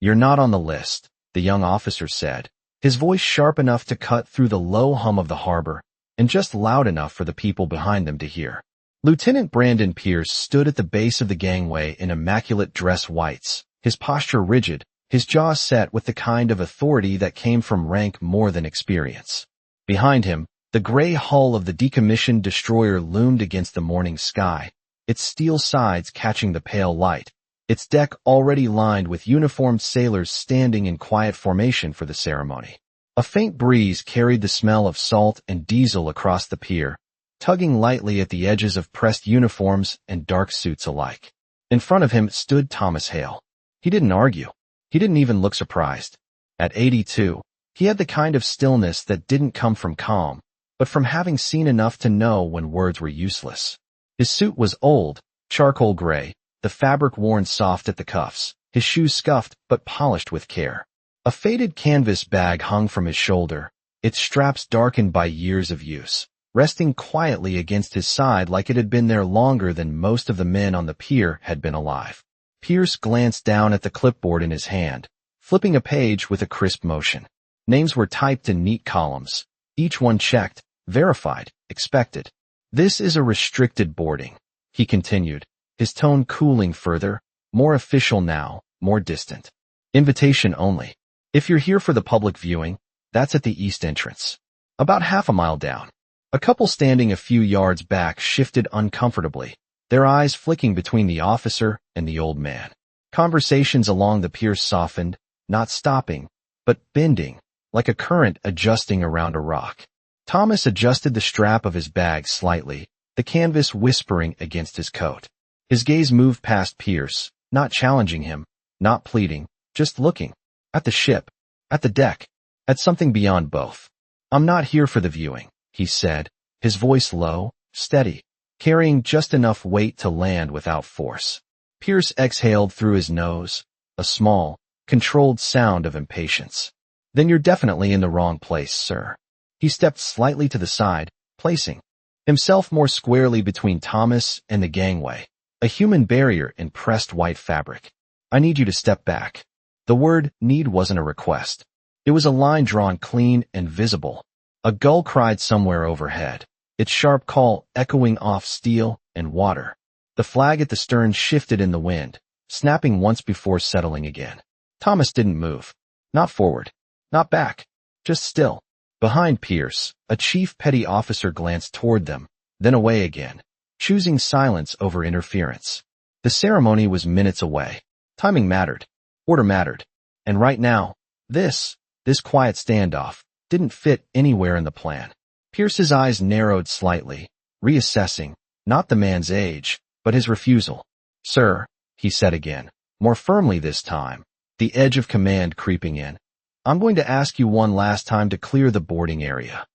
"You're not on the list," the young officer said, his voice sharp enough to cut through the low hum of the harbor, and just loud enough for the people behind them to hear. Lieutenant Brandon Pierce stood at the base of the gangway in immaculate dress whites, his posture rigid, his jaw set with the kind of authority that came from rank more than experience. Behind him, the gray hull of the decommissioned destroyer loomed against the morning sky, its steel sides catching the pale light, its deck already lined with uniformed sailors standing in quiet formation for the ceremony. A faint breeze carried the smell of salt and diesel across the pier, tugging lightly at the edges of pressed uniforms and dark suits alike. In front of him stood Thomas Hale. He didn't argue. He didn't even look surprised. At 82, he had the kind of stillness that didn't come from calm, but from having seen enough to know when words were useless. His suit was old, charcoal gray, the fabric worn soft at the cuffs, his shoes scuffed but polished with care. A faded canvas bag hung from his shoulder, its straps darkened by years of use, resting quietly against his side like it had been there longer than most of the men on the pier had been alive. Pierce glanced down at the clipboard in his hand, flipping a page with a crisp motion. Names were typed in neat columns, each one checked, verified, expected. "This is a restricted boarding," he continued, his tone cooling further, more official now, more distant. "Invitation only. If you're here for the public viewing, that's at the east entrance. About half a mile down." A couple standing a few yards back shifted uncomfortably, their eyes flicking between the officer and the old man. Conversations along the pier softened, not stopping, but bending, like a current adjusting around a rock. Thomas adjusted the strap of his bag slightly, the canvas whispering against his coat. His gaze moved past Pierce, not challenging him, not pleading, just looking. At the ship, at the deck, at something beyond both. "I'm not here for the viewing," he said, his voice low, steady, carrying just enough weight to land without force. Pierce exhaled through his nose, a small, controlled sound of impatience. "Then you're definitely in the wrong place, sir." He stepped slightly to the side, placing himself more squarely between Thomas and the gangway, a human barrier in pressed white fabric. "I need you to step back." The word "need" wasn't a request. It was a line drawn clean and visible. A gull cried somewhere overhead, its sharp call echoing off steel and water. The flag at the stern shifted in the wind, snapping once before settling again. Thomas didn't move. Not forward. Not back. Just still. Behind Pierce, a chief petty officer glanced toward them, then away again, choosing silence over interference. The ceremony was minutes away. Timing mattered. Order mattered. And right now, this quiet standoff, didn't fit anywhere in the plan. Pierce's eyes narrowed slightly, reassessing, not the man's age, but his refusal. "Sir," he said again, more firmly this time, the edge of command creeping in, "I'm going to ask you one last time to clear the boarding area."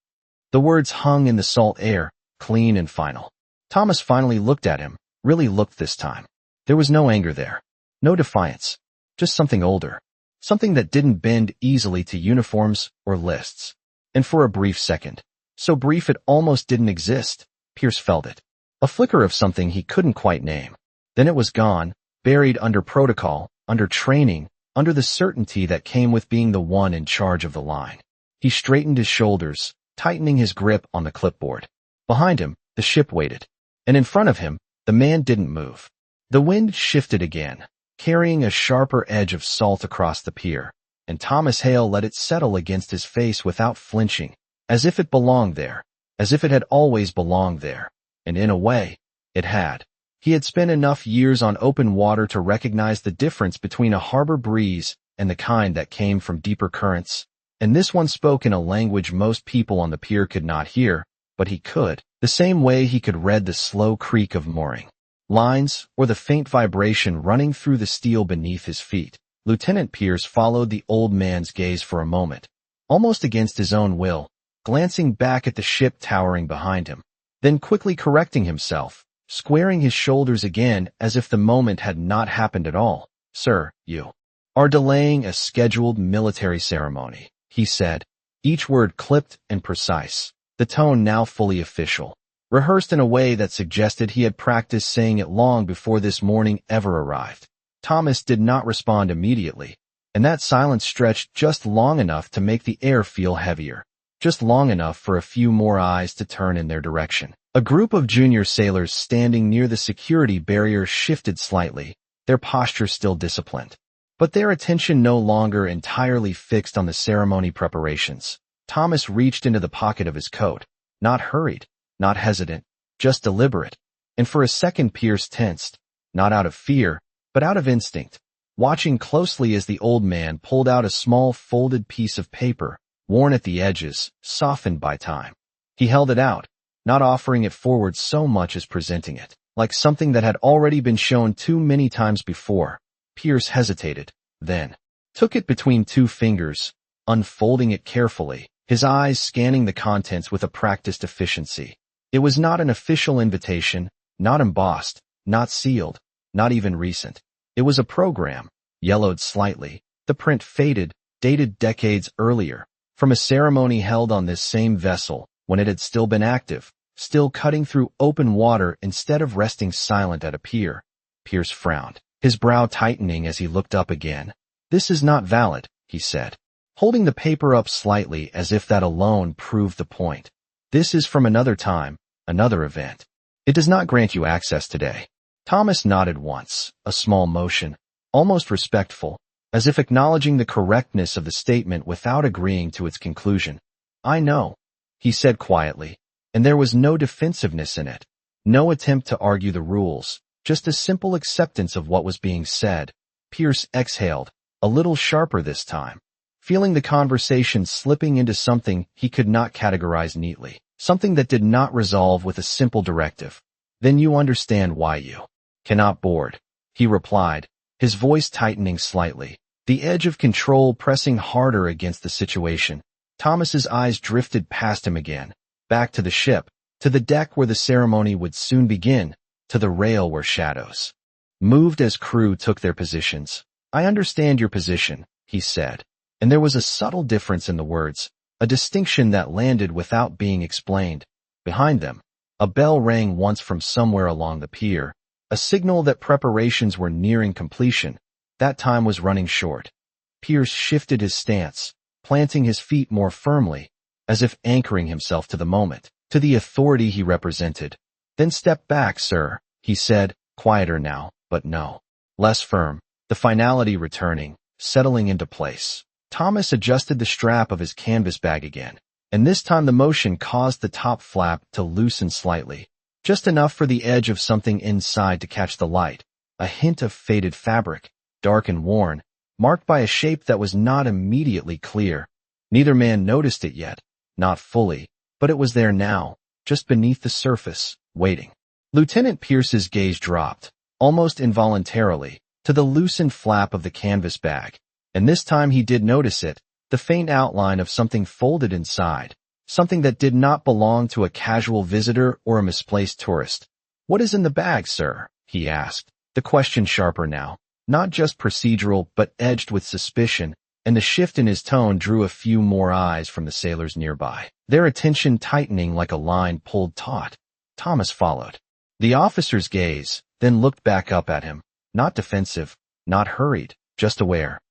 The words hung in the salt air, clean and final. Thomas finally looked at him, really looked this time. There was no anger there. No defiance. Just something older. Something that didn't bend easily to uniforms or lists. And for a brief second, so brief it almost didn't exist, Pierce felt it. A flicker of something he couldn't quite name. Then it was gone, buried under protocol, under training, under the certainty that came with being the one in charge of the line. He straightened his shoulders, tightening his grip on the clipboard. Behind him, the ship waited. And in front of him, the man didn't move. The wind shifted again, carrying a sharper edge of salt across the pier, and Thomas Hale let it settle against his face without flinching, as if it belonged there, as if it had always belonged there. And in a way, it had. He had spent enough years on open water to recognize the difference between a harbor breeze and the kind that came from deeper currents, and this one spoke in a language most people on the pier could not hear, but he could, the same way he could read the slow creak of mooring lines or the faint vibration running through the steel beneath his feet. Lieutenant Pierce followed the old man's gaze for a moment, almost against his own will, glancing back at the ship towering behind him, then quickly correcting himself, squaring his shoulders again as if the moment had not happened at all. "Sir, you are delaying a scheduled military ceremony," he said, each word clipped and precise, the tone now fully official, rehearsed in a way that suggested he had practiced saying it long before this morning ever arrived. Thomas did not respond immediately, and that silence stretched just long enough to make the air feel heavier, just long enough for a few more eyes to turn in their direction. A group of junior sailors standing near the security barrier shifted slightly, their posture still disciplined, but their attention no longer entirely fixed on the ceremony preparations. Thomas reached into the pocket of his coat, not hurried, not hesitant, just deliberate, and for a second Pierce tensed, not out of fear, but out of instinct, watching closely as the old man pulled out a small folded piece of paper, worn at the edges, softened by time. He held it out, not offering it forward so much as presenting it, like something that had already been shown too many times before. Pierce hesitated, then took it between two fingers, unfolding it carefully, his eyes scanning the contents with a practiced efficiency. It was not an official invitation, not embossed, not sealed, not even recent. It was a program, yellowed slightly, the print faded, dated decades earlier, from a ceremony held on this same vessel, when it had still been active, still cutting through open water instead of resting silent at a pier. Pierce frowned, his brow tightening as he looked up again. "This is not valid," he said, holding the paper up slightly as if that alone proved the point. "This is from another time, another event. It does not grant you access today." Thomas nodded once, a small motion, almost respectful, as if acknowledging the correctness of the statement without agreeing to its conclusion. "I know," he said quietly, and there was no defensiveness in it, no attempt to argue the rules, just a simple acceptance of what was being said. Pierce exhaled, a little sharper this time, feeling the conversation slipping into something he could not categorize neatly, something that did not resolve with a simple directive. "Then you understand why you cannot board," he replied, his voice tightening slightly, the edge of control pressing harder against the situation. Thomas's eyes drifted past him again, back to the ship, to the deck where the ceremony would soon begin, to the rail where shadows moved as crew took their positions. "I understand your position," he said, and there was a subtle difference in the words, a distinction that landed without being explained. Behind them, a bell rang once from somewhere along the pier, a signal that preparations were nearing completion. That time was running short. Pierce shifted his stance, planting his feet more firmly, as if anchoring himself to the moment, to the authority he represented. "Then step back, sir," he said, quieter now, but no less firm, the finality returning, settling into place. Thomas adjusted the strap of his canvas bag again, and this time the motion caused the top flap to loosen slightly, just enough for the edge of something inside to catch the light, a hint of faded fabric, dark and worn, marked by a shape that was not immediately clear. Neither man noticed it yet, not fully, but it was there now, just beneath the surface, waiting. Lieutenant Pierce's gaze dropped, almost involuntarily, to the loosened flap of the canvas bag, and this time he did notice it, the faint outline of something folded inside, something that did not belong to a casual visitor or a misplaced tourist. "What is in the bag, sir?" he asked, the question sharper now, not just procedural but edged with suspicion, and the shift in his tone drew a few more eyes from the sailors nearby, their attention tightening like a line pulled taut. Thomas followed the officer's gaze, then looked back up at him, not defensive, not hurried, just aware.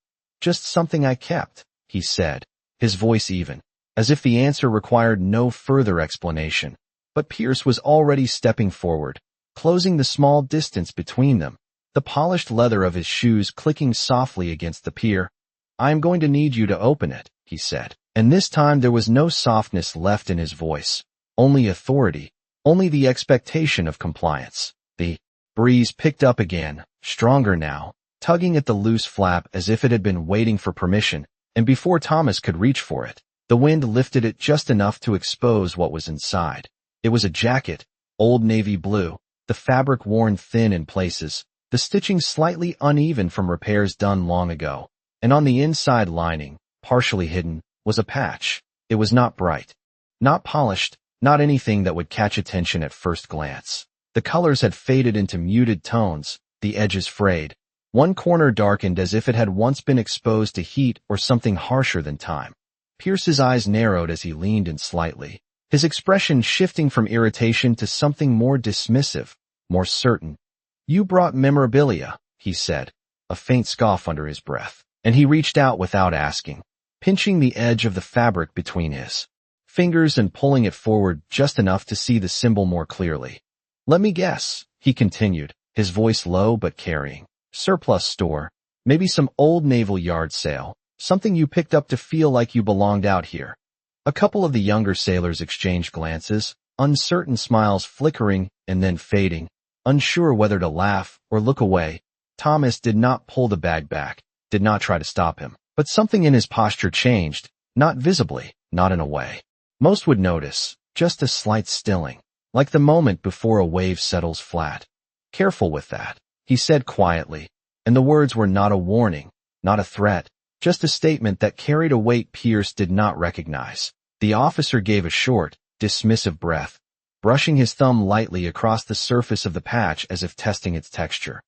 "Just something I kept," he said, his voice even, as if the answer required no further explanation. But Pierce was already stepping forward, closing the small distance between them, the polished leather of his shoes clicking softly against the pier. "I am going to need you to open it," he said, and this time there was no softness left in his voice, only authority, only the expectation of compliance. The breeze picked up again, stronger now, tugging at the loose flap as if it had been waiting for permission, and before Thomas could reach for it, the wind lifted it just enough to expose what was inside. It was a jacket, old navy blue, the fabric worn thin in places, the stitching slightly uneven from repairs done long ago, and on the inside lining, partially hidden, was a patch. It was not bright, not polished, not anything that would catch attention at first glance. The colors had faded into muted tones, the edges frayed, one corner darkened as if it had once been exposed to heat or something harsher than time. Pierce's eyes narrowed as he leaned in slightly, his expression shifting from irritation to something more dismissive, more certain. "You brought memorabilia," he said, a faint scoff under his breath, and he reached out without asking, pinching the edge of the fabric between his fingers and pulling it forward just enough to see the symbol more clearly. "Let me guess," he continued, his voice low but carrying. "Surplus store, maybe some old naval yard sale, something you picked up to feel like you belonged out here." A couple of the younger sailors exchanged glances, uncertain smiles flickering and then fading, unsure whether to laugh or look away. Thomas did not pull the bag back, did not try to stop him, but something in his posture changed, not visibly, not in a way most would notice, just a slight stilling, like the moment before a wave settles flat. "Careful with that," he said quietly, and the words were not a warning, not a threat, just a statement that carried a weight Pierce did not recognize. The officer gave a short, dismissive breath, brushing his thumb lightly across the surface of the patch as if testing its texture.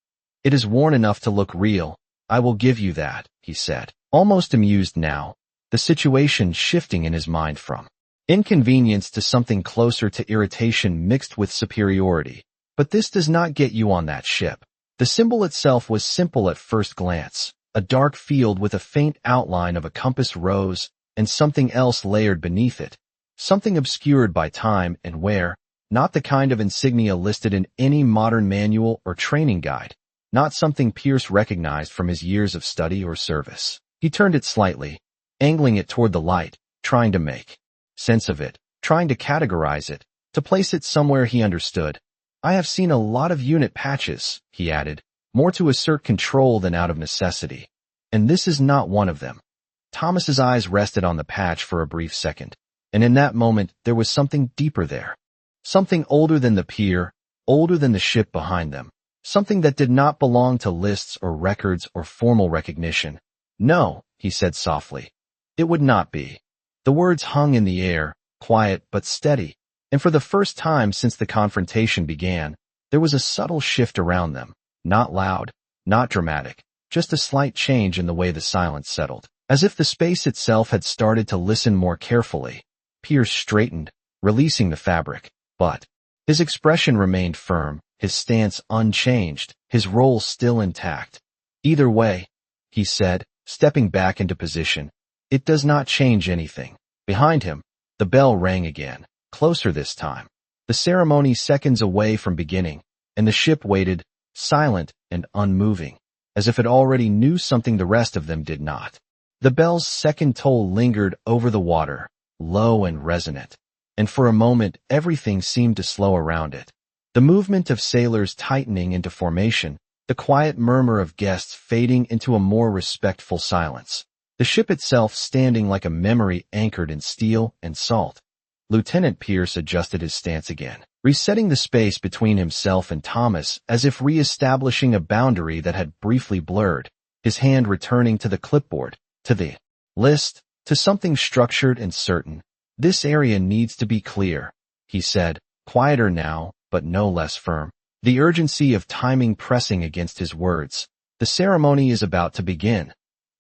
"It is worn enough to look real, I will give you that," he said, almost amused now, the situation shifting in his mind from inconvenience to something closer to irritation mixed with superiority. "But this does not get you on that ship." The symbol itself was simple at first glance, a dark field with a faint outline of a compass rose and something else layered beneath it, something obscured by time and wear, not the kind of insignia listed in any modern manual or training guide, not something Pierce recognized from his years of study or service. He turned it slightly, angling it toward the light, trying to make sense of it, trying to categorize it, to place it somewhere he understood. "I have seen a lot of unit patches," he added, more to assert control than out of necessity. "And this is not one of them." Thomas's eyes rested on the patch for a brief second, and in that moment there was something deeper there. Something older than the pier, older than the ship behind them. Something that did not belong to lists or records or formal recognition. "No," he said softly. "It would not be." The words hung in the air, quiet but steady, and for the first time since the confrontation began, there was a subtle shift around them, not loud, not dramatic, just a slight change in the way the silence settled, as if the space itself had started to listen more carefully. Pierce straightened, releasing the fabric, but his expression remained firm, his stance unchanged, his role still intact. "Either way," he said, stepping back into position, "it does not change anything." Behind him, the bell rang again, closer this time. The ceremony seconds away from beginning, and the ship waited, silent and unmoving, as if it already knew something the rest of them did not. The bell's second toll lingered over the water, low and resonant, and for a moment everything seemed to slow around it. The movement of sailors tightening into formation, the quiet murmur of guests fading into a more respectful silence. The ship itself standing like a memory anchored in steel and salt. Lieutenant Pierce adjusted his stance again, resetting the space between himself and Thomas as if re-establishing a boundary that had briefly blurred, his hand returning to the clipboard, to the list, to something structured and certain. "This area needs to be clear," he said, quieter now, but no less firm, the urgency of timing pressing against his words. "The ceremony is about to begin."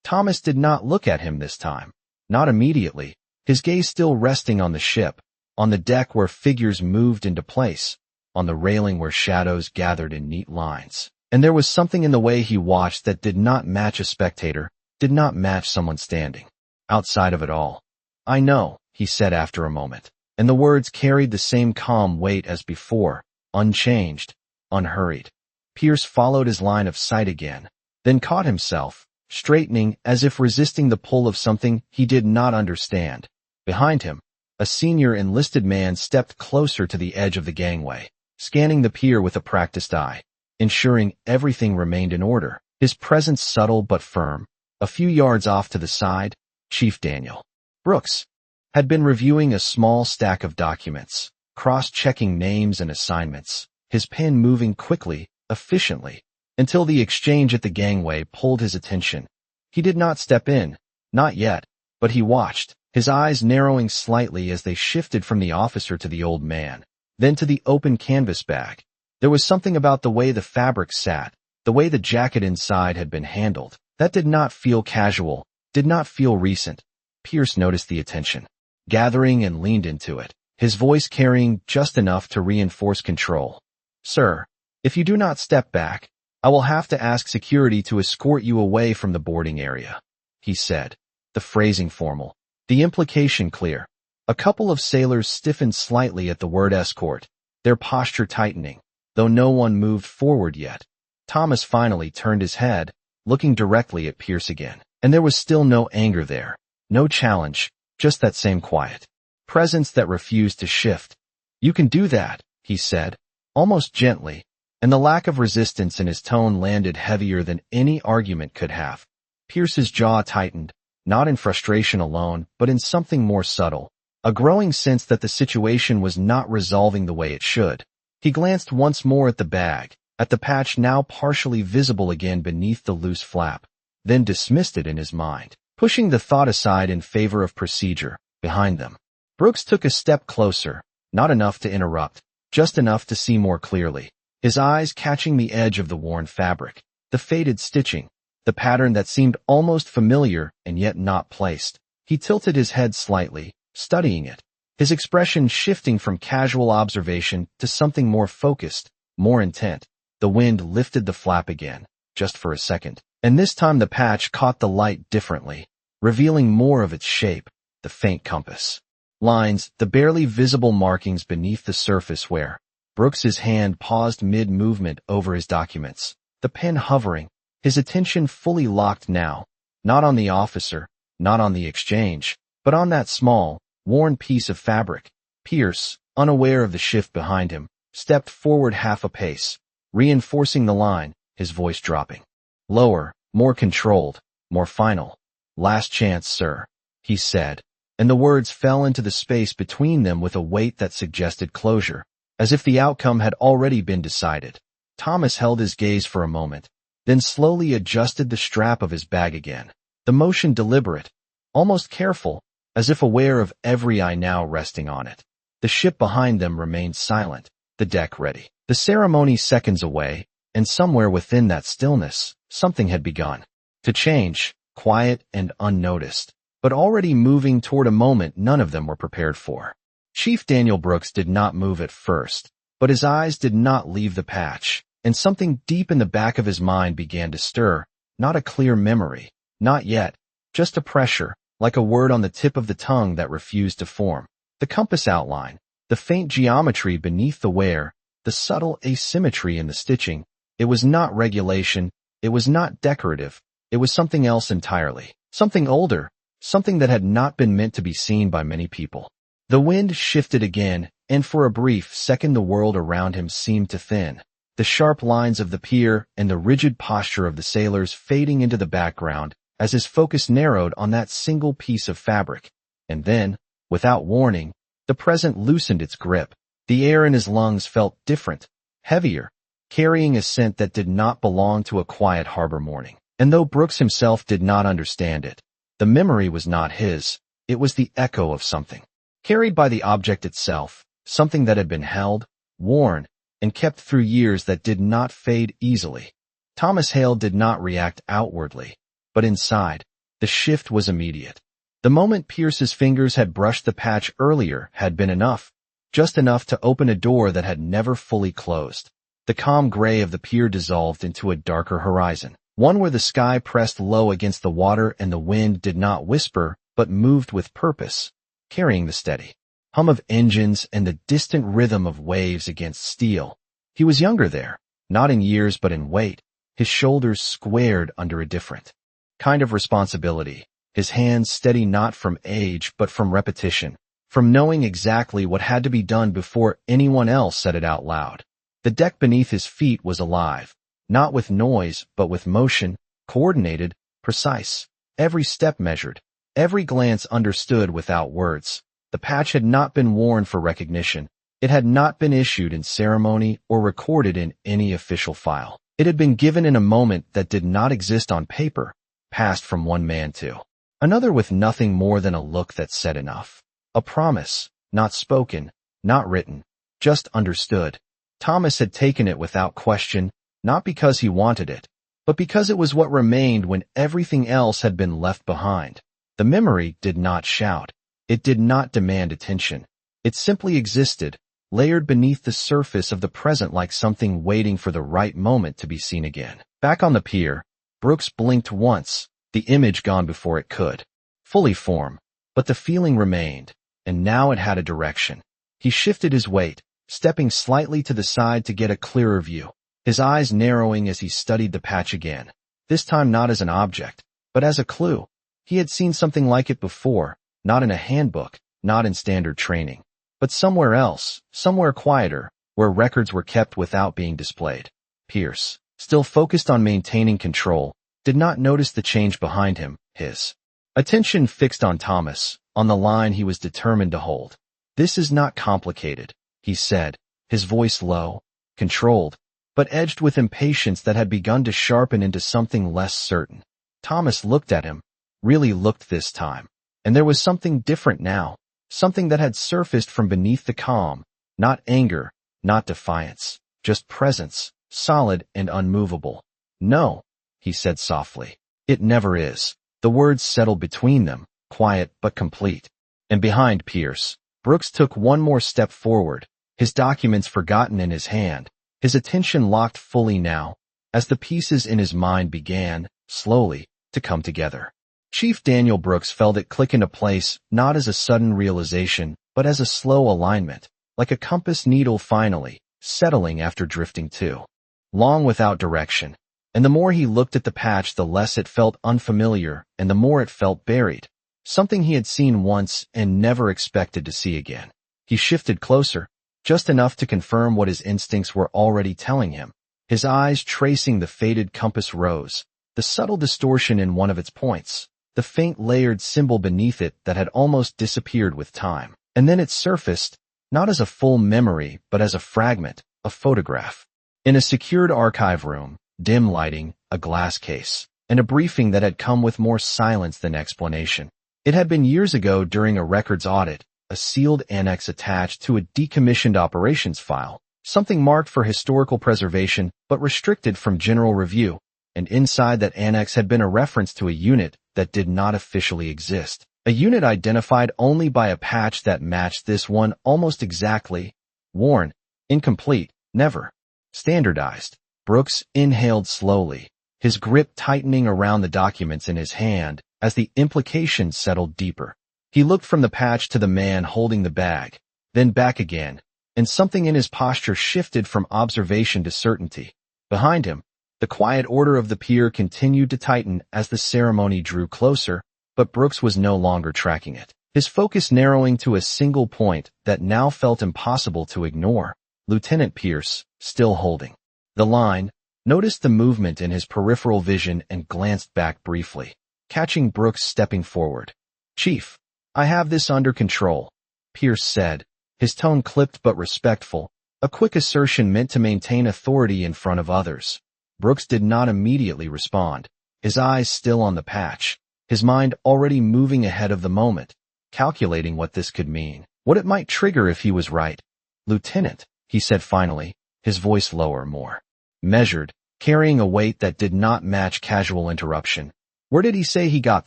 Thomas did not look at him this time, not immediately, his gaze still resting on the ship, on the deck where figures moved into place, on the railing where shadows gathered in neat lines. And there was something in the way he watched that did not match a spectator, did not match someone standing outside of it all. "I know," he said after a moment, and the words carried the same calm weight as before, unchanged, unhurried. Pierce followed his line of sight again, then caught himself, straightening as if resisting the pull of something he did not understand. Behind him, a senior enlisted man stepped closer to the edge of the gangway, scanning the pier with a practiced eye, ensuring everything remained in order, his presence subtle but firm. A few yards off to the side, Chief Daniel Brooks had been reviewing a small stack of documents, cross-checking names and assignments, his pen moving quickly, efficiently, until the exchange at the gangway pulled his attention. He did not step in, not yet, but he watched, his eyes narrowing slightly as they shifted from the officer to the old man, then to the open canvas bag. There was something about the way the fabric sat, the way the jacket inside had been handled, that did not feel casual, did not feel recent. Pierce noticed the attention, gathering and leaned into it, his voice carrying just enough to reinforce control. "Sir, if you do not step back, I will have to ask security to escort you away from the boarding area." he said, the phrasing formal, the implication clear. A couple of sailors stiffened slightly at the word escort, their posture tightening, though no one moved forward yet. Thomas finally turned his head, looking directly at Pierce again. And there was still no anger there, no challenge, just that same quiet presence that refused to shift. You can do that, he said, almost gently, and the lack of resistance in his tone landed heavier than any argument could have. Pierce's jaw tightened, not in frustration alone, but in something more subtle, a growing sense that the situation was not resolving the way it should. He glanced once more at the bag, at the patch now partially visible again beneath the loose flap, then dismissed it in his mind, pushing the thought aside in favor of procedure. Behind them, Brooks took a step closer, not enough to interrupt, just enough to see more clearly, his eyes catching the edge of the worn fabric, the faded stitching, the pattern that seemed almost familiar and yet not placed. He tilted his head slightly, studying it, his expression shifting from casual observation to something more focused, more intent. The wind lifted the flap again, just for a second, and this time the patch caught the light differently, revealing more of its shape, the faint compass lines, the barely visible markings beneath the surface where Brooks's hand paused mid-movement over his documents, the pen hovering, his attention fully locked now, not on the officer, not on the exchange, but on that small, worn piece of fabric. Pierce, unaware of the shift behind him, stepped forward half a pace, reinforcing the line, his voice dropping. Lower, more controlled, more final. Last chance, sir, he said, and the words fell into the space between them with a weight that suggested closure, as if the outcome had already been decided. Thomas held his gaze for a moment, then slowly adjusted the strap of his bag again, the motion deliberate, almost careful, as if aware of every eye now resting on it. The ship behind them remained silent, the deck ready. The ceremony seconds away, and somewhere within that stillness, something had begun to change, quiet and unnoticed, but already moving toward a moment none of them were prepared for. Chief Daniel Brooks did not move at first, but his eyes did not leave the patch, and something deep in the back of his mind began to stir, not a clear memory, not yet, just a pressure, like a word on the tip of the tongue that refused to form. The compass outline, the faint geometry beneath the wear, the subtle asymmetry in the stitching. It was not regulation, it was not decorative, it was something else entirely, something older, something that had not been meant to be seen by many people. The wind shifted again, and for a brief second the world around him seemed to thin, the sharp lines of the pier and the rigid posture of the sailors fading into the background as his focus narrowed on that single piece of fabric. And then, without warning, the present loosened its grip. The air in his lungs felt different, heavier, carrying a scent that did not belong to a quiet harbor morning. And though Brooks himself did not understand it, the memory was not his, it was the echo of something, carried by the object itself, something that had been held, worn, and kept through years that did not fade easily. Thomas Hale did not react outwardly, but inside, the shift was immediate. The moment Pierce's fingers had brushed the patch earlier had been enough, just enough to open a door that had never fully closed. The calm gray of the pier dissolved into a darker horizon, one where the sky pressed low against the water and the wind did not whisper but moved with purpose, carrying the steady hum of engines and the distant rhythm of waves against steel. He was younger there, not in years but in weight, his shoulders squared under a different kind of responsibility, his hands steady not from age but from repetition, from knowing exactly what had to be done before anyone else said it out loud. The deck beneath his feet was alive, not with noise but with motion, coordinated, precise, every step measured, every glance understood without words. The patch had not been worn for recognition. It had not been issued in ceremony or recorded in any official file. It had been given in a moment that did not exist on paper, passed from one man to another with nothing more than a look that said enough. A promise, not spoken, not written, just understood. Thomas had taken it without question, not because he wanted it, but because it was what remained when everything else had been left behind. The memory did not shout. It did not demand attention. It simply existed, layered beneath the surface of the present like something waiting for the right moment to be seen again. Back on the pier, Brooks blinked once, the the image gone before it could fully form, but the feeling remained, and now it had a direction. He shifted his weight, stepping slightly to the side to get a clearer view, his eyes narrowing as he studied the patch again, this time not as an object, but as a clue. He had seen something like it before, not in a handbook, not in standard training, but somewhere else, somewhere quieter, where records were kept without being displayed. Pierce, still focused on maintaining control, did not notice the change behind him, his attention fixed on Thomas, on the line he was determined to hold. "This is not complicated," he said, his voice low, controlled, but edged with impatience that had begun to sharpen into something less certain. Thomas looked at him, really looked this time, and there was something different now, something that had surfaced from beneath the calm, not anger, not defiance, just presence, solid and unmovable. "No," he said softly. "It never is." The words settled between them, quiet but complete. And behind Pierce, Brooks took one more step forward, his documents forgotten in his hand, his attention locked fully now, as the pieces in his mind began, slowly, to come together. Chief Daniel Brooks felt it click into place, not as a sudden realization, but as a slow alignment, like a compass needle finally, settling after drifting too long without direction. And the more he looked at the patch, the less it felt unfamiliar, and the more it felt buried. Something he had seen once and never expected to see again. He shifted closer, just enough to confirm what his instincts were already telling him. His eyes tracing the faded compass rose, the subtle distortion in one of its points, the faint layered symbol beneath it that had almost disappeared with time. And then it surfaced, not as a full memory, but as a fragment, a photograph. In a secured archive room, dim lighting, a glass case, and a briefing that had come with more silence than explanation. It had been years ago during a records audit, a sealed annex attached to a decommissioned operations file, something marked for historical preservation but restricted from general review, and inside that annex had been a reference to a unit that did not officially exist. A unit identified only by a patch that matched this one almost exactly, worn, incomplete, never standardized. Brooks inhaled slowly, his grip tightening around the documents in his hand as the implications settled deeper. He looked from the patch to the man holding the bag, then back again, and something in his posture shifted from observation to certainty. Behind him, the quiet order of the pier continued to tighten as the ceremony drew closer, but Brooks was no longer tracking it, his focus narrowing to a single point that now felt impossible to ignore. Lieutenant Pierce, still holding the line, noticed the movement in his peripheral vision and glanced back briefly, catching Brooks stepping forward. "Chief, I have this under control," Pierce said, his tone clipped but respectful, a quick assertion meant to maintain authority in front of others. Brooks did not immediately respond, his eyes still on the patch, his mind already moving ahead of the moment, calculating what this could mean, what it might trigger if he was right. "Lieutenant," he said finally, his voice lower, more measured, carrying a weight that did not match casual interruption. "Where did he say he got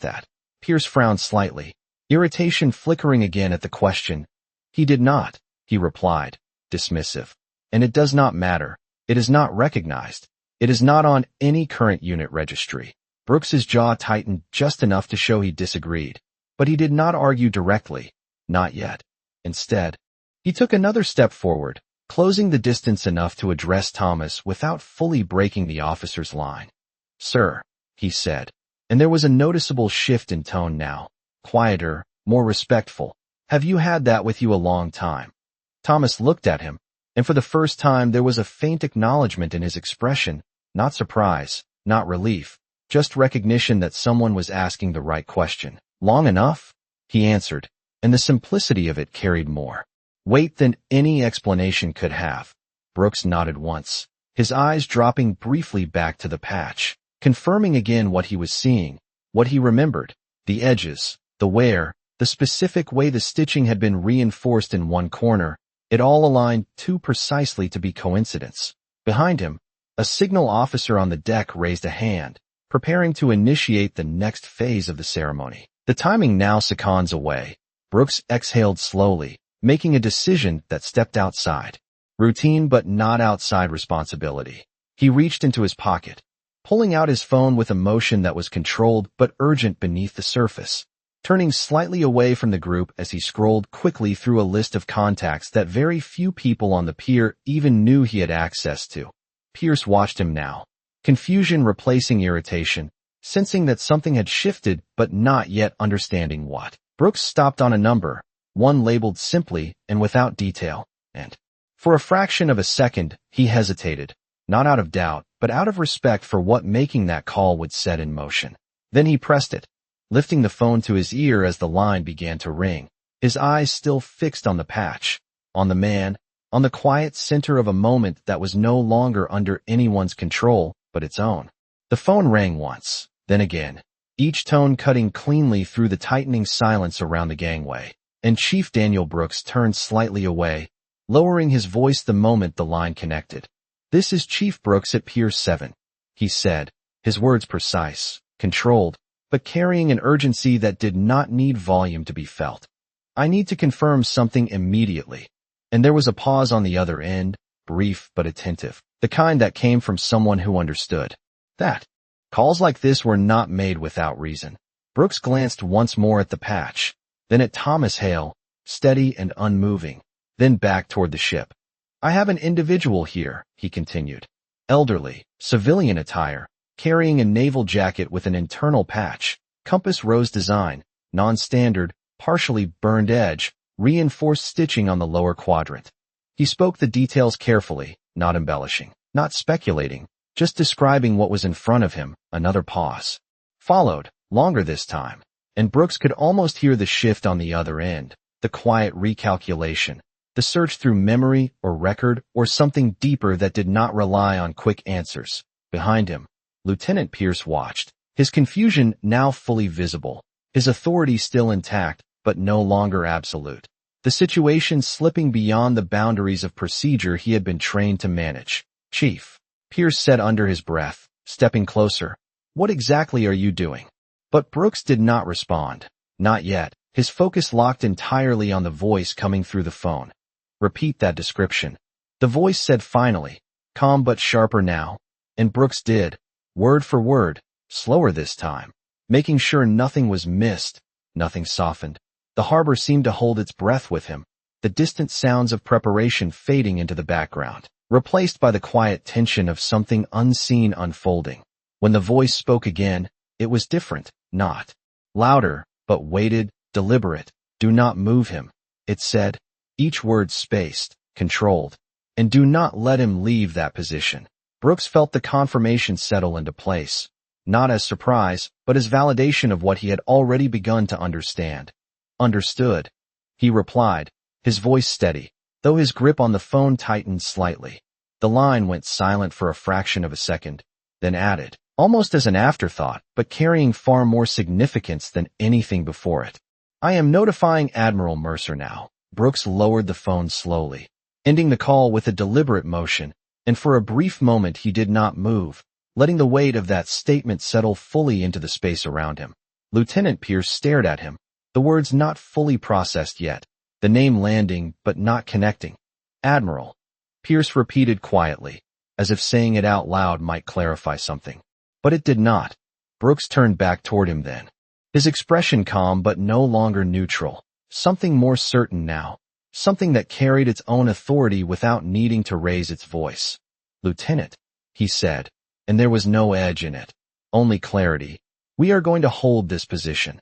that?" Pierce frowned slightly, irritation flickering again at the question. "He did not," he replied, dismissive. "And it does not matter. It is not recognized. It is not on any current unit registry." Brooks's jaw tightened just enough to show he disagreed, but he did not argue directly, not yet. Instead, he took another step forward, closing the distance enough to address Thomas without fully breaking the officer's line. "Sir," he said, and there was a noticeable shift in tone now, quieter, more respectful. "Have you had that with you a long time?" Thomas looked at him, and for the first time there was a faint acknowledgement in his expression, not surprise, not relief, just recognition that someone was asking the right question. "Long enough?" he answered, and the simplicity of it carried more weight than any explanation could have. Brooks nodded once, his eyes dropping briefly back to the patch, confirming again what he was seeing, what he remembered, the edges, the wear, the specific way the stitching had been reinforced in one corner. It all aligned too precisely to be coincidence. Behind him, a signal officer on the deck raised a hand, preparing to initiate the next phase of the ceremony. The timing now seconds away. Brooks exhaled slowly, making a decision that stepped outside routine but not outside responsibility. He reached into his pocket, pulling out his phone with a motion that was controlled but urgent beneath the surface, turning slightly away from the group as he scrolled quickly through a list of contacts that very few people on the pier even knew he had access to. Pierce watched him now, confusion replacing irritation, sensing that something had shifted but not yet understanding what. Brooks stopped on a number, one labeled simply and without detail, and for a fraction of a second he hesitated, not out of doubt, but out of respect for what making that call would set in motion. Then he pressed it, lifting the phone to his ear as the line began to ring, his eyes still fixed on the patch, on the man, on the quiet center of a moment that was no longer under anyone's control but its own. The phone rang once, then again, each tone cutting cleanly through the tightening silence around the gangway, and Chief Daniel Brooks turned slightly away, lowering his voice the moment the line connected. "This is Chief Brooks at Pier 7, he said, his words precise, controlled, but carrying an urgency that did not need volume to be felt. "I need to confirm something immediately." And there was a pause on the other end, brief but attentive, the kind that came from someone who understood that calls like this were not made without reason. Brooks glanced once more at the patch, then at Thomas Hale, steady and unmoving, then back toward the ship. "I have an individual here," he continued. "Elderly, civilian attire, carrying a naval jacket with an internal patch, compass rose design, non-standard, partially burned edge, reinforced stitching on the lower quadrant." He spoke the details carefully, not embellishing, not speculating, just describing what was in front of him. Another pause followed, longer this time, and Brooks could almost hear the shift on the other end, the quiet recalculation, the search through memory or record or something deeper that did not rely on quick answers. Behind him, Lieutenant Pierce watched, his confusion now fully visible, his authority still intact but no longer absolute, the situation slipping beyond the boundaries of procedure he had been trained to manage. "Chief," Pierce said under his breath, stepping closer, "what exactly are you doing?" But Brooks did not respond. Not yet, his focus locked entirely on the voice coming through the phone. "Repeat that description," the voice said finally, calm but sharper now, and Brooks did, word for word, slower this time, making sure nothing was missed, nothing softened. The harbor seemed to hold its breath with him, the distant sounds of preparation fading into the background, replaced by the quiet tension of something unseen unfolding. When the voice spoke again, it was different, not louder, but weighted, deliberate. "Do not move him," it said, each word spaced, controlled, "and do not let him leave that position." Brooks felt the confirmation settle into place, not as surprise, but as validation of what he had already begun to understand. "Understood," he replied, his voice steady, though his grip on the phone tightened slightly. The line went silent for a fraction of a second, then added, almost as an afterthought, but carrying far more significance than anything before it. "I am notifying Admiral Mercer now." Brooks lowered the phone slowly, ending the call with a deliberate motion, and for a brief moment he did not move, letting the weight of that statement settle fully into the space around him. Lieutenant Pierce stared at him, the words not fully processed yet, the name landing but not connecting. "Admiral," Pierce repeated quietly, as if saying it out loud might clarify something. But it did not. Brooks turned back toward him then, his expression calm but no longer neutral, something more certain now, something that carried its own authority without needing to raise its voice. "Lieutenant," he said, and there was no edge in it, only clarity. "We are going to hold this position."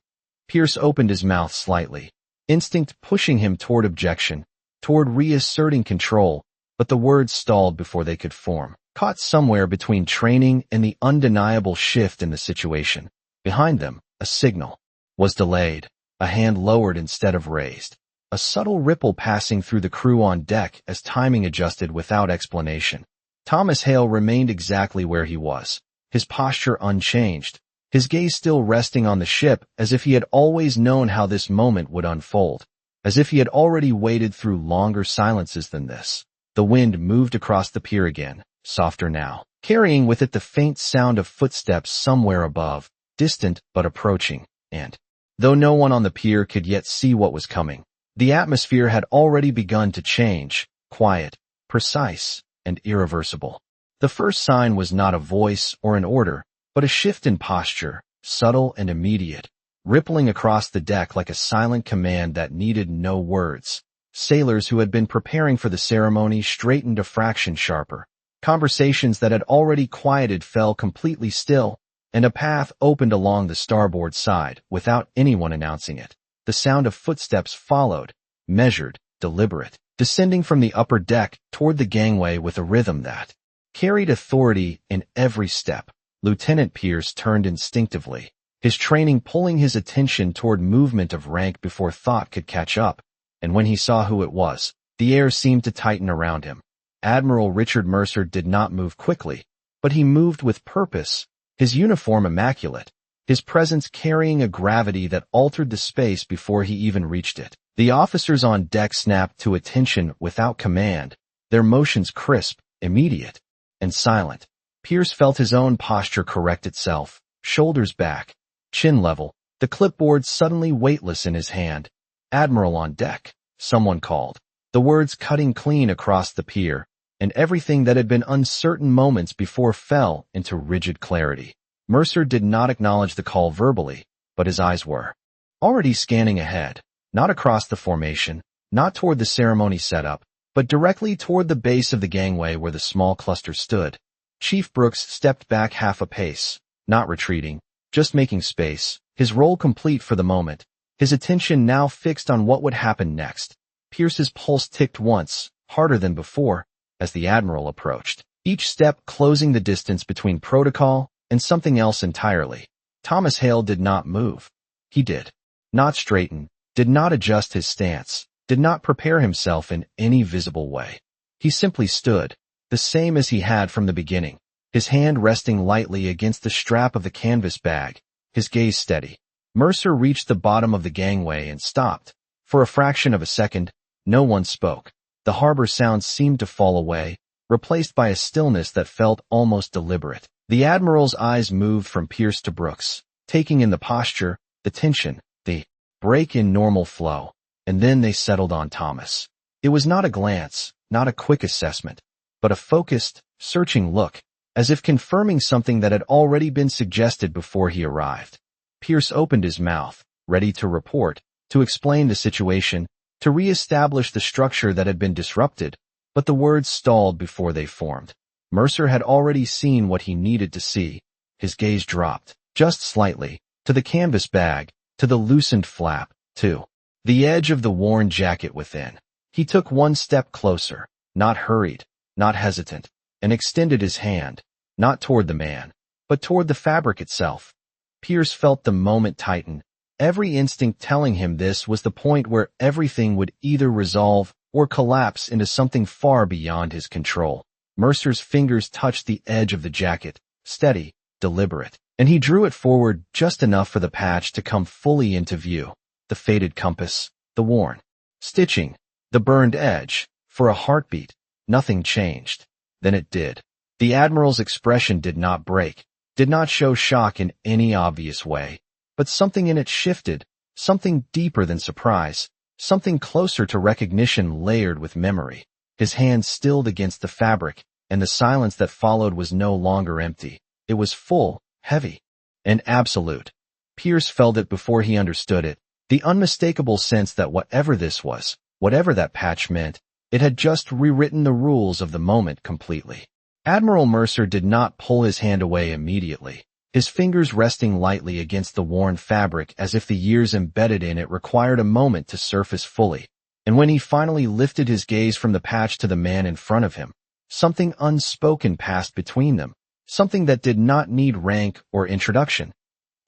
Pierce opened his mouth slightly, instinct pushing him toward objection, toward reasserting control, but the words stalled before they could form, caught somewhere between training and the undeniable shift in the situation. Behind them, a signal was delayed, a hand lowered instead of raised, a subtle ripple passing through the crew on deck as timing adjusted without explanation. Thomas Hale remained exactly where he was, his posture unchanged, his gaze still resting on the ship as if he had always known how this moment would unfold, as if he had already waded through longer silences than this. The wind moved across the pier again, softer now, carrying with it the faint sound of footsteps somewhere above, distant but approaching, and, though no one on the pier could yet see what was coming, the atmosphere had already begun to change, quiet, precise, and irreversible. The first sign was not a voice or an order, but a shift in posture, subtle and immediate, rippling across the deck like a silent command that needed no words. Sailors who had been preparing for the ceremony straightened a fraction sharper. Conversations that had already quieted fell completely still, and a path opened along the starboard side without anyone announcing it. The sound of footsteps followed, measured, deliberate, descending from the upper deck toward the gangway with a rhythm that carried authority in every step. Lieutenant Pierce turned instinctively, his training pulling his attention toward movement of rank before thought could catch up, and when he saw who it was, the air seemed to tighten around him. Admiral Richard Mercer did not move quickly, but he moved with purpose, his uniform immaculate, his presence carrying a gravity that altered the space before he even reached it. The officers on deck snapped to attention without command, their motions crisp, immediate, and silent. Pierce felt his own posture correct itself, shoulders back, chin level, the clipboard suddenly weightless in his hand. "Admiral on deck," someone called, the words cutting clean across the pier, and everything that had been uncertain moments before fell into rigid clarity. Mercer did not acknowledge the call verbally, but his eyes were already scanning ahead, not across the formation, not toward the ceremony setup, but directly toward the base of the gangway where the small cluster stood. Chief Brooks stepped back half a pace, not retreating, just making space, his role complete for the moment, his attention now fixed on what would happen next. Pierce's pulse ticked once, harder than before, as the Admiral approached, each step closing the distance between protocol and something else entirely. Thomas Hale did not move. He did not straighten, did not adjust his stance, did not prepare himself in any visible way. He simply stood, the same as he had from the beginning, his hand resting lightly against the strap of the canvas bag, his gaze steady. Mercer reached the bottom of the gangway and stopped. For a fraction of a second, no one spoke. The harbor sounds seemed to fall away, replaced by a stillness that felt almost deliberate. The Admiral's eyes moved from Pierce to Brooks, taking in the posture, the tension, the break in normal flow, and then they settled on Thomas. It was not a glance, not a quick assessment, but a focused, searching look, as if confirming something that had already been suggested before he arrived. Pierce opened his mouth, ready to report, to explain the situation, to re-establish the structure that had been disrupted, but the words stalled before they formed. Mercer had already seen what he needed to see. His gaze dropped, just slightly, to the canvas bag, to the loosened flap, to the edge of the worn jacket within. He took one step closer, not hurried, not hesitant, and extended his hand, not toward the man, but toward the fabric itself. Pierce felt the moment tighten, every instinct telling him this was the point where everything would either resolve or collapse into something far beyond his control. Mercer's fingers touched the edge of the jacket, steady, deliberate, and he drew it forward just enough for the patch to come fully into view. The faded compass, the worn stitching, the burned edge. For a heartbeat, nothing changed. Then it did. The Admiral's expression did not break, did not show shock in any obvious way, but something in it shifted, something deeper than surprise, something closer to recognition layered with memory. His hand stilled against the fabric, and the silence that followed was no longer empty. It was full, heavy, and absolute. Pierce felt it before he understood it, the unmistakable sense that whatever this was, whatever that patch meant, it had just rewritten the rules of the moment completely. Admiral Mercer did not pull his hand away immediately, his fingers resting lightly against the worn fabric as if the years embedded in it required a moment to surface fully. And when he finally lifted his gaze from the patch to the man in front of him, something unspoken passed between them, something that did not need rank or introduction.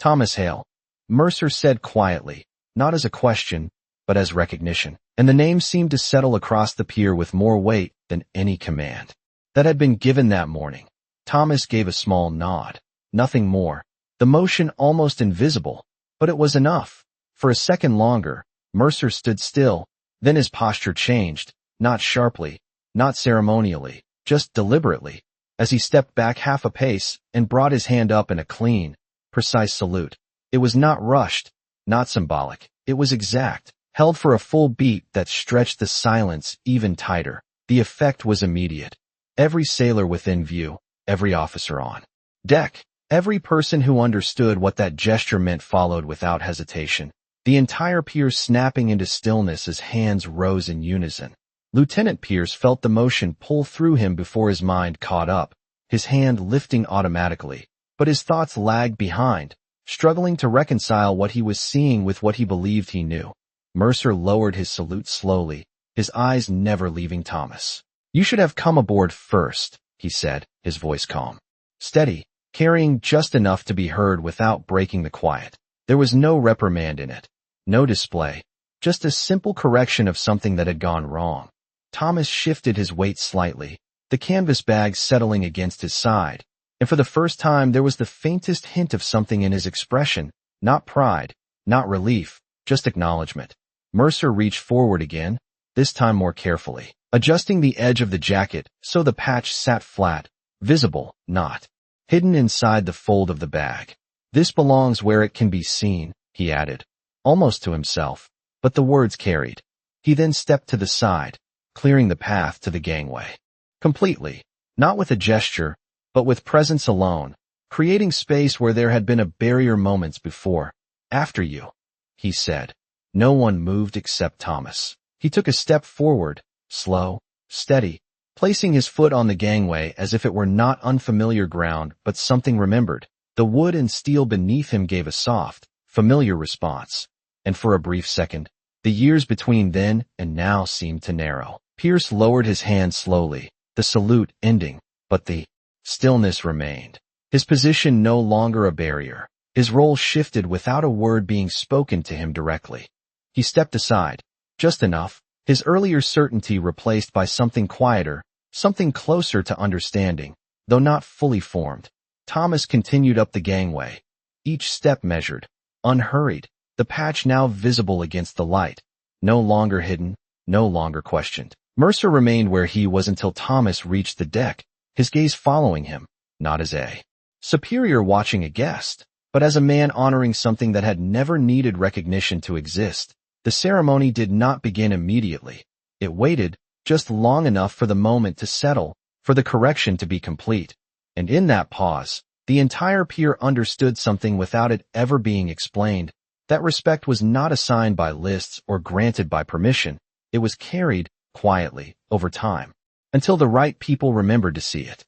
"Thomas Hale," Mercer said quietly, not as a question, but as recognition, and the name seemed to settle across the pier with more weight than any command that had been given that morning. Thomas gave a small nod, nothing more, the motion almost invisible, but it was enough. For a second longer, Mercer stood still, then his posture changed, not sharply, not ceremonially, just deliberately, as he stepped back half a pace and brought his hand up in a clean, precise salute. It was not rushed, not symbolic, it was exact, held for a full beat that stretched the silence even tighter. The effect was immediate. Every sailor within view, every officer on deck. Every person who understood what that gesture meant followed without hesitation, the entire pier snapping into stillness as hands rose in unison. Lieutenant Pierce felt the motion pull through him before his mind caught up, his hand lifting automatically, but his thoughts lagged behind, struggling to reconcile what he was seeing with what he believed he knew. Mercer lowered his salute slowly, his eyes never leaving Thomas. "You should have come aboard first," he said, his voice calm, steady, carrying just enough to be heard without breaking the quiet. There was no reprimand in it, no display, just a simple correction of something that had gone wrong. Thomas shifted his weight slightly, the canvas bag settling against his side, and for the first time there was the faintest hint of something in his expression, not pride, not relief, just acknowledgement. Mercer reached forward again, this time more carefully, adjusting the edge of the jacket so the patch sat flat, visible, not hidden inside the fold of the bag. "This belongs where it can be seen," he added, almost to himself, but the words carried. He then stepped to the side, clearing the path to the gangway. Completely, not with a gesture, but with presence alone, creating space where there had been a barrier moments before. "After you," he said. No one moved except Thomas. He took a step forward, slow, steady, placing his foot on the gangway as if it were not unfamiliar ground but something remembered. The wood and steel beneath him gave a soft, familiar response, and for a brief second, the years between then and now seemed to narrow. Pierce lowered his hand slowly, the salute ending, but the stillness remained. His position no longer a barrier. His role shifted without a word being spoken to him directly. He stepped aside, just enough, his earlier certainty replaced by something quieter, something closer to understanding, though not fully formed. Thomas continued up the gangway, each step measured, unhurried, the patch now visible against the light, no longer hidden, no longer questioned. Mercer remained where he was until Thomas reached the deck, his gaze following him, not as a superior watching a guest, but as a man honoring something that had never needed recognition to exist. The ceremony did not begin immediately. It waited just long enough for the moment to settle, for the correction to be complete. And in that pause, the entire pier understood something without it ever being explained. That respect was not assigned by lists or granted by permission. It was carried, quietly, over time, until the right people remembered to see it.